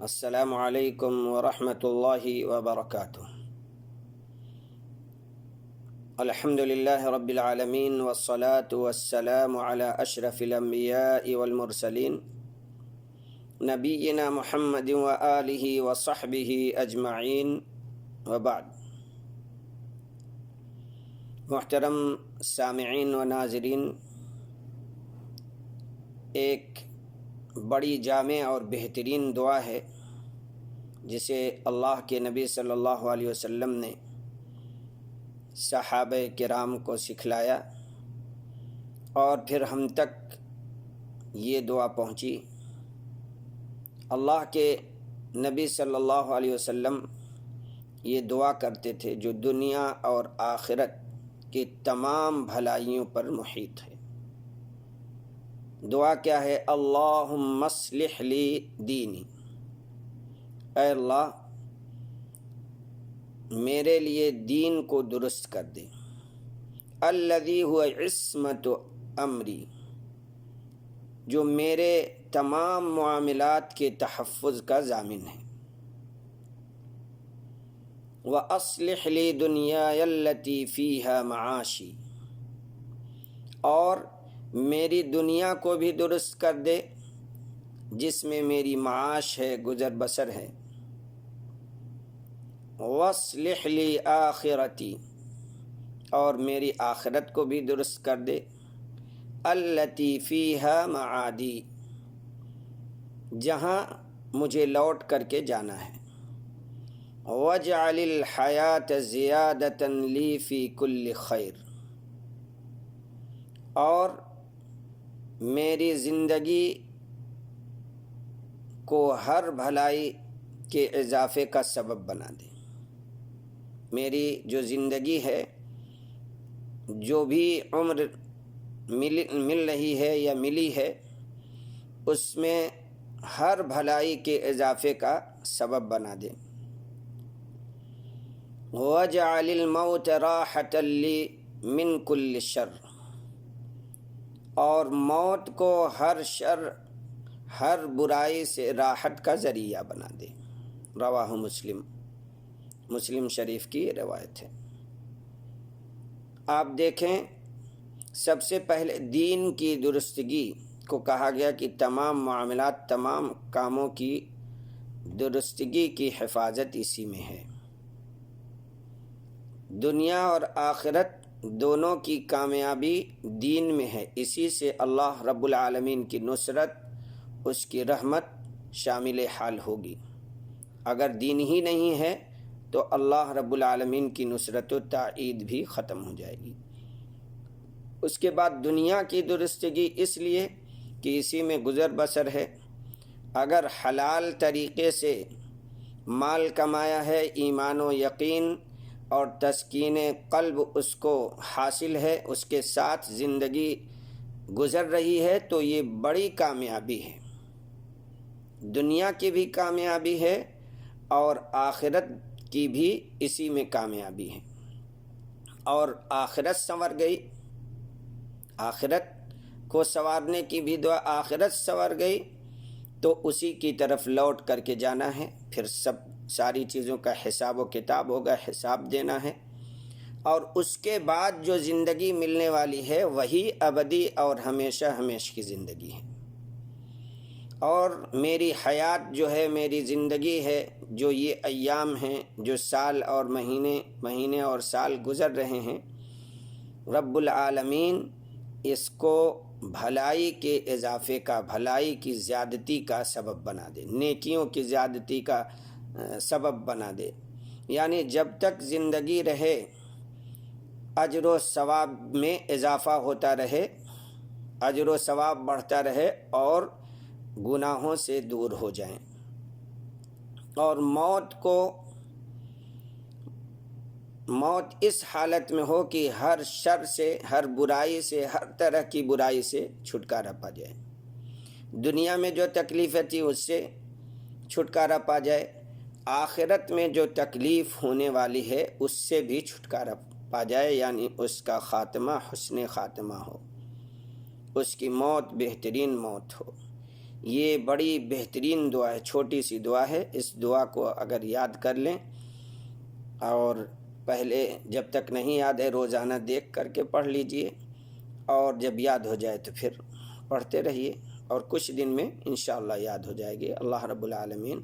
السلام علیکم ورحمۃ اللہ وبرکاتہ۔ الحمد للہ رب العالمین والصلاة والسلام علی اشرف الانبیاء والمرسلین نبینا محمد وآلہ وصحبہ اجمعین وبعد۔ محترم سامعین و ناظرین، ایک بڑی جامع اور بہترین دعا ہے جسے اللہ کے نبی صلی اللہ علیہ وسلم نے صحابہ کرام کو سکھلایا اور پھر ہم تک یہ دعا پہنچی۔ اللہ کے نبی صلی اللہ علیہ وسلم یہ دعا کرتے تھے جو دنیا اور آخرت کی تمام بھلائیوں پر محیط ہے۔ دعا کیا ہے؟ اللہم اصلح لی دینی، اے اللہ میرے لیے دین کو درست کر دے۔ الذی هو عصمت امری، جو میرے تمام معاملات کے تحفظ کا ضامن ہے۔ واصلح لی دنیای التی فیہا معاشی، اور میری دنیا کو بھی درست کر دے جس میں میری معاش ہے، گزر بسر ہے۔ واصلح لی آخرتی، اور میری آخرت کو بھی درست کر دے۔ التی فیہا معادی، جہاں مجھے لوٹ کر کے جانا ہے۔ واجعل الحیاۃ زیادۃ لی فی کل خیر، اور میری زندگی کو ہر بھلائی کے اضافے کا سبب بنا دے۔ میری جو زندگی ہے، جو بھی عمر مل رہی ہے یا ملی ہے، اس میں ہر بھلائی کے اضافے کا سبب بنا دے۔ وَاجْعَلِ الْمَوْتَ رَاحَةً لِّي مِنْ كُلِّ شَرٍ، اور موت کو ہر شر، ہر برائی سے راحت کا ذریعہ بنا دے۔ رواہ مسلم، مسلم شریف کی یہ روایت ہے۔ آپ دیکھیں، سب سے پہلے دین کی درستگی کو کہا گیا کہ تمام معاملات، تمام کاموں کی درستگی کی حفاظت اسی میں ہے۔ دنیا اور آخرت دونوں کی کامیابی دین میں ہے، اسی سے اللہ رب العالمین کی نصرت، اس کی رحمت شامل حال ہوگی۔ اگر دین ہی نہیں ہے تو اللہ رب العالمین کی نصرت و تائید بھی ختم ہو جائے گی۔ اس کے بعد دنیا کی درستگی اس لیے کہ اسی میں گزر بسر ہے۔ اگر حلال طریقے سے مال کمایا ہے، ایمان و یقین اور تسکین قلب اس کو حاصل ہے، اس کے ساتھ زندگی گزر رہی ہے، تو یہ بڑی کامیابی ہے۔ دنیا کی بھی کامیابی ہے اور آخرت کی بھی اسی میں کامیابی ہے۔ اور آخرت سنور گئی، آخرت کو سنوارنے کی بھی دعا، آخرت سنور گئی تو اسی کی طرف لوٹ کر کے جانا ہے، پھر ساری چیزوں کا حساب و کتاب ہوگا، حساب دینا ہے۔ اور اس کے بعد جو زندگی ملنے والی ہے وہی ابدی اور ہمیشہ ہمیشہ کی زندگی ہے۔ اور میری حیات جو ہے، میری زندگی ہے، جو یہ ایام ہیں، جو سال اور مہینے اور سال گزر رہے ہیں، رب العالمین اس کو بھلائی کے اضافے کا، بھلائی کی زیادتی کا سبب بنا دے، نیکیوں کی زیادتی کا سبب بنا دے۔ یعنی جب تک زندگی رہے اجر و ثواب میں اضافہ ہوتا رہے، اجر و ثواب بڑھتا رہے اور گناہوں سے دور ہو جائیں۔ اور موت اس حالت میں ہو کہ ہر شر سے، ہر برائی سے، ہر طرح کی برائی سے چھٹکارا پا جائے۔ دنیا میں جو تکلیفیں تھی اس سے چھٹکارا پا جائے، آخرت میں جو تکلیف ہونے والی ہے اس سے بھی چھٹکارا پا جائے، یعنی اس کا خاتمہ حسن خاتمہ ہو، اس کی موت بہترین موت ہو۔ یہ بڑی بہترین دعا ہے، چھوٹی سی دعا ہے۔ اس دعا کو اگر یاد کر لیں، اور پہلے جب تک نہیں یاد ہے روزانہ دیکھ کر کے پڑھ لیجئے، اور جب یاد ہو جائے تو پھر پڑھتے رہیے، اور کچھ دن میں انشاءاللہ یاد ہو جائے گی۔ اللہ رب العالمین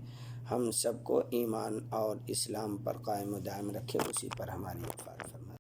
ہم سب کو ایمان اور اسلام پر قائم و دائم رکھے، اسی پر ہماری وفات فرمائے۔